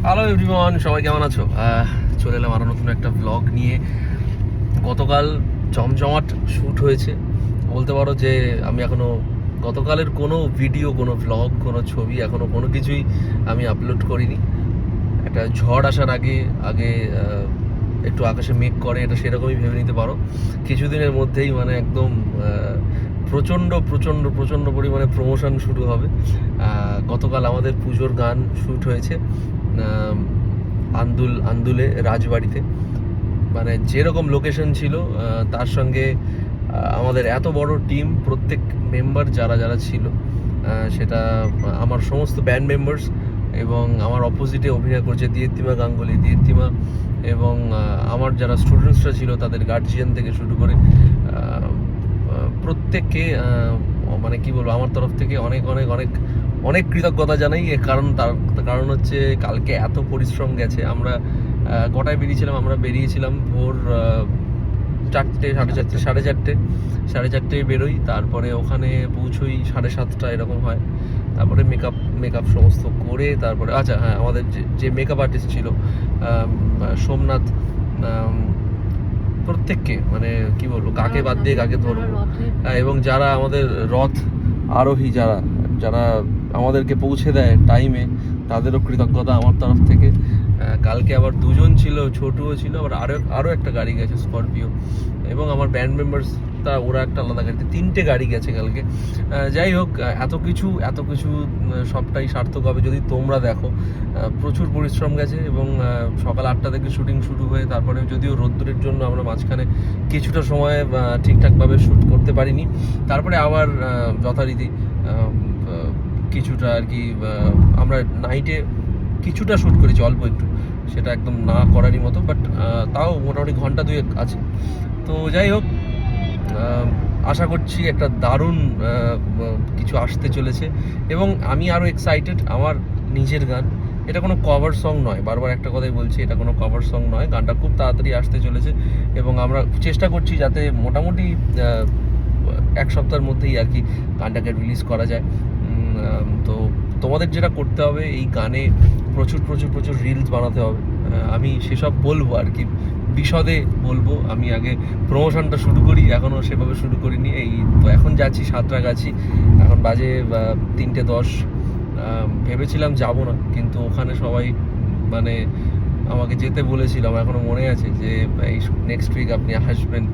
Hello everyone, সবাই কেমন আছো? চলে এলাম আরও নতুন একটা ব্লগ নিয়ে। গতকাল জমজমাট শ্যুট হয়েছে, বলতে পারো যে আমি এখনও গতকালের কোনো ভিডিও, কোনো ব্লগ, কোনো ছবি এখনও কোনো কিছুই আমি আপলোড করিনি। একটা ঝড় আসার আগে আগে একটু আকাশে মেঘ করে, এটা সেরকমই ভেবে নিতে পারো। কিছুদিনের মধ্যেই মানে একদম প্রচণ্ড প্রচণ্ড প্রচণ্ড পরিমাণে প্রমোশন শুরু হবে। গতকাল আমাদের পুজোর গান শ্যুট হয়েছে আন্দুলে রাজবাড়িতে। মানে যেরকম লোকেশন ছিল তার সঙ্গে আমাদের এত বড় টিম, প্রত্যেক মেম্বার যারা যারা ছিল সেটা আমার সমস্ত ব্যান্ড মেম্বার্স, এবং আমার অপোজিটে অভিনয় করছে দীপ্তিমা গাঙ্গুলি, এবং আমার যারা স্টুডেন্টসরা ছিল তাদের গার্জিয়ান থেকে শুরু করে প্রত্যেককে মানে কি বলবো, আমার তরফ থেকে অনেক অনেক অনেক অনেক কৃতজ্ঞতা জানাই। তার কারণ হচ্ছে কালকে এত পরিশ্রম গেছে। আমরা কটায় বেরিয়েছিলাম? আমরা বেরিয়েছিলাম ভোর 4টে, সাড়ে চারটেয় বেরোই, তারপরে ওখানে পৌঁছোই 7:30 এরকম হয়। তারপরে মেকআপ সমস্ত করে তারপরে আচ্ছা হ্যাঁ, আমাদের যে মেকআপ আর্টিস্ট ছিল সোমনাথ, প্রত্যেককে মানে কি বলবো, কাকে বাদ দিয়ে কাকে ধরবো, এবং যারা আমাদের রথ আরোহী, যারা আমাদেরকে পৌঁছে দেয় টাইমে, তাদেরও কৃতজ্ঞতা আমার তরফ থেকে। কালকে আবার দুজন ছিল, ছোটুও ছিল, আবার আরও একটা গাড়ি গেছে স্করপিও, এবং আমার ব্যান্ড মেম্বার্স ওরা একটা আলাদা গাড়িতে, 3টে গাড়ি গেছে কালকে। যাই হোক, এত কিছু সবটাই সার্থক হবে যদি তোমরা দেখো। প্রচুর পরিশ্রম গেছে, এবং সকাল 8টা থেকে শুটিং শুরু হয়ে তারপরে যদিও রোদ্দুরের জন্য আমরা মাঝখানে কিছুটা সময় ঠিকঠাকভাবে শ্যুট করতে পারিনি, তারপরে আবার যথারীতি কিছুটা আর কি আমরা নাইটে কিছুটা শ্যুট করেছি, অল্প একটু, সেটা একদম না করারই মতো, বাট তাও মোটামুটি ঘন্টা 2 আছে। তো যাই হোক, আশা করছি একটা দারুণ কিছু আসতে চলেছে, এবং আমি আরও এক্সাইটেড। আমার নিজের গান, এটা কোনো কভার সং নয়, বারবার একটা কথাই বলছি, এটা কোনো কভার সং নয়। গানটা খুব তাড়াতাড়ি আসতে চলেছে, এবং আমরা চেষ্টা করছি যাতে মোটামুটি 1 সপ্তাহের মধ্যেই আর কি গানটাকে রিলিজ করা যায়। তো তোমাদের যেটা করতে হবে, এই গানে প্রচুর প্রচুর প্রচুর রিলস বানাতে হবে। আমি সেসব বলবো আর কি, বিশদে বলবো। আমি আগে প্রমোশনটা শুরু করি, এখনও সেভাবে শুরু করিনি। এই তো এখন যাচ্ছি সাঁতরাগাছি, এখন বাজে 3:10। ভেবেছিলাম যাব না, কিন্তু ওখানে সবাই মানে আমাকে যেতে বলেছিল, আমার এখনও মনে আছে যে এই নেক্সট উইক আপনি আসবেন।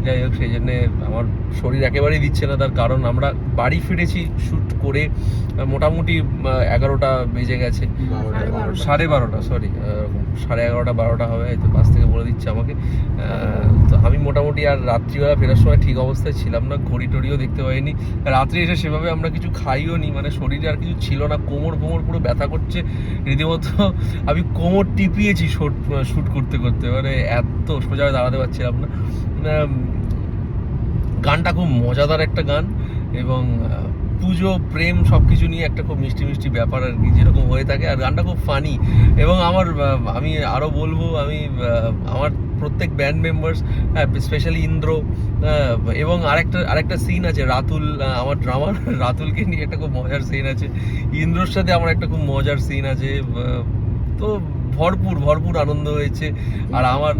যাই হোক, সেই জন্যে আমার শরীর একেবারেই দিচ্ছে না। তার কারণ আমরা বাড়ি ফিরেছি শ্যুট করে মোটামুটি 11টা বেজে গেছে, 12:30, সরি 11:30-12টা হবে হয়তো, বাস থেকে বলে দিচ্ছে আমাকে। তো আমি মোটামুটি আর রাত্রিবেলা ফেরার সময় ঠিক অবস্থায় ছিলাম না, ঘড়ি টড়িও দেখতে পাইনি। রাত্রে এসে সেভাবে আমরা কিছু খাইও নি, মানে শরীরে আর কিছু ছিল না, কোমর পুরো ব্যথা করছে রীতিমতো। আমি কোমর টিপিয়েছি শ্যুট করতে করতে, মানে এত সোজাভাবে দাঁড়াতে পারছিলাম না। গানটা খুব মজাদার একটা গান, এবং পুজো, প্রেম সব কিছু নিয়ে একটা খুব মিষ্টি মিষ্টি ব্যাপার আর কি, যেরকম হয়ে থাকে। আর গানটা খুব ফানি, এবং আমি আরও বলবো, আমার প্রত্যেক ব্যান্ড মেম্বার্স, স্পেশালি ইন্দ্র, এবং আরেকটা সিন আছে রাতুল, আমার ড্রামার রাতুলকে নিয়ে একটা খুব মজার সিন আছে, ইন্দ্রর সাথে আমার একটা খুব মজার সিন আছে। তো ভরপুর আনন্দ হয়েছে। আর আমার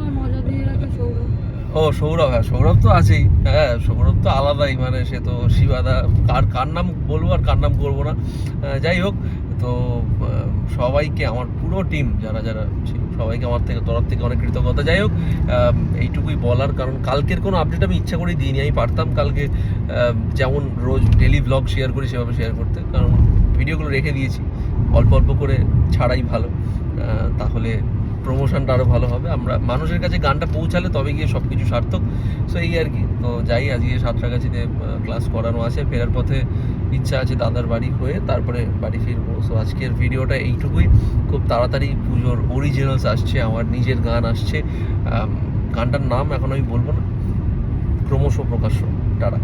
সৌরভ, হ্যাঁ সৌরভ তো আছেই, হ্যাঁ সৌরভ তো আলাদাই, মানে সে তো শিবাদা, কার নাম বলবো আর কার নাম করবো না। যাই হোক, তো সবাইকে, আমার পুরো টিম যারা যারা ছিল, সবাইকে আমার তরফ থেকে অনেক কৃতজ্ঞতা। যাই হোক, এইটুকুই বলার, কারণ কালকের কোনো আপডেট আমি ইচ্ছা করে দিইনি। আমি পারতাম কালকে যেমন রোজ ডেলি ব্লগ শেয়ার করি সেভাবে শেয়ার করতে, কারণ ভিডিওগুলো রেখে দিয়েছি, অল্প অল্প করে ছাড়াই ভালো, তাহলে প্রমোশনটা আরও ভালো হবে। আমরা মানুষের কাছে গানটা পৌঁছালে তবে গিয়ে সব কিছু সার্থক। সো এই আর কি। তো যাই, আজকে সাঁতরাগাছিতে ক্লাস করানো আছে, ফেরার পথে ইচ্ছা আছে দাদার বাড়ি হয়ে তারপরে বাড়ি ফিরবো। সো আজকের ভিডিওটা এইটুকুই। খুব তাড়াতাড়ি পুজোর অরিজিনালস আসছে, আমার নিজের গান আসছে। গানটার নাম এখন আমি বলবো না, ক্রমশ প্রকাশ্য। টাটা।